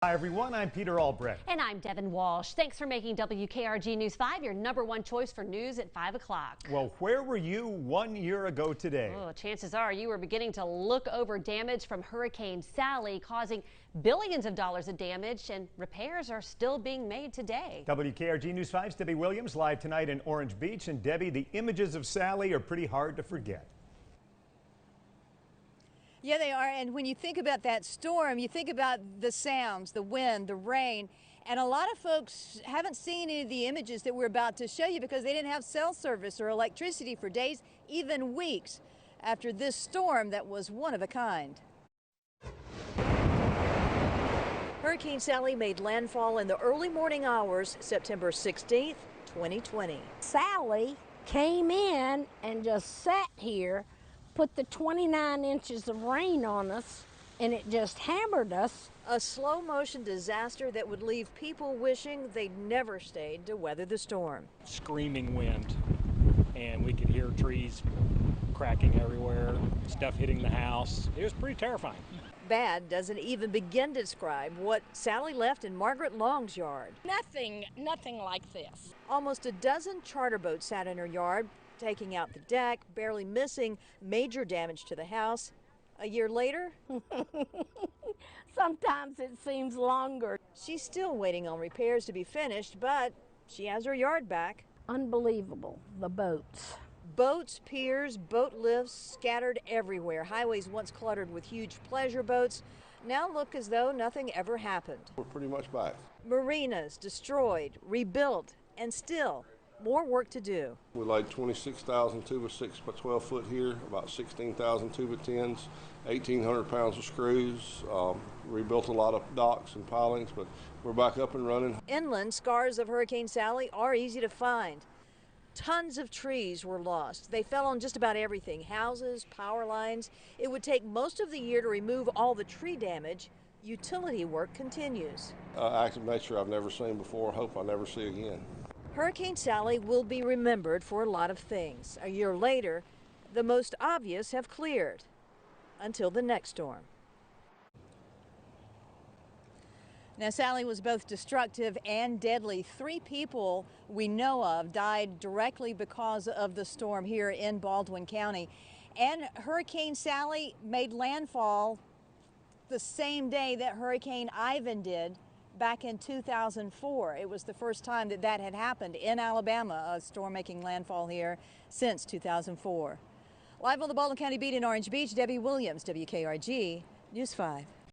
Hi everyone, I'm Peter Albrecht. And I'm Devin Walsh. Thanks for making WKRG News 5 your #1 choice for news at 5 o'clock. Well, where were you 1 year ago today? Oh, chances are you were beginning to look over damage from Hurricane Sally, causing billions of dollars of damage, and repairs are still being made today. WKRG News 5's Debbie Williams live tonight in Orange Beach. And Debbie, the images of Sally are pretty hard to forget. Yeah, they are. And when you think about that storm, you think about the sounds, the wind, the rain. And a lot of folks haven't seen any of the images that we're about to show you because they didn't have cell service or electricity for days, even weeks, after this storm that was one of a kind. Hurricane Sally made landfall in the early morning hours, September 16th, 2020. Sally came in and just sat here, put the 29 inches of rain on us, and it just hammered us. A slow motion disaster that would leave people wishing they'd never stayed to weather the storm. Screaming wind, and we could hear trees cracking everywhere, stuff hitting the house. It was pretty terrifying. Bad doesn't even begin to describe what Sally left in Margaret Long's yard. Nothing like this. Almost a dozen charter boats sat in her yard, taking out the deck, barely missing major damage to the house. A year later, Sometimes it seems longer. she's still waiting on repairs to be finished, but she has her yard back. Unbelievable, the boats. Boats, piers, boat lifts scattered everywhere. Highways once cluttered with huge pleasure boats now look as though nothing ever happened. We're pretty much back. Marinas destroyed, rebuilt, and still more work to do. We laid 26,000 2 by 6 by 12 foot here, about 16,000 2 by 10s, 1,800 pounds of screws, rebuilt a lot of docks and pilings, but we're back up and running. Inland, scars of Hurricane Sally are easy to find. Tons of trees were lost. They fell on just about everything, houses, power lines. It would take most of the year to remove all the tree damage. Utility work continues. Act of nature I've never seen before, hope I never see again. Hurricane Sally will be remembered for a lot of things. A year later, the most obvious have cleared until the next storm. Now, Sally was both destructive and deadly. 3 people we know of died directly because of the storm here in Baldwin County. And Hurricane Sally made landfall the same day that Hurricane Ivan did back in 2004. It was the first time that that had happened in Alabama, a storm making landfall here since 2004. Live on the Baldwin County beat in Orange Beach, Debbie Williams, WKRG News 5.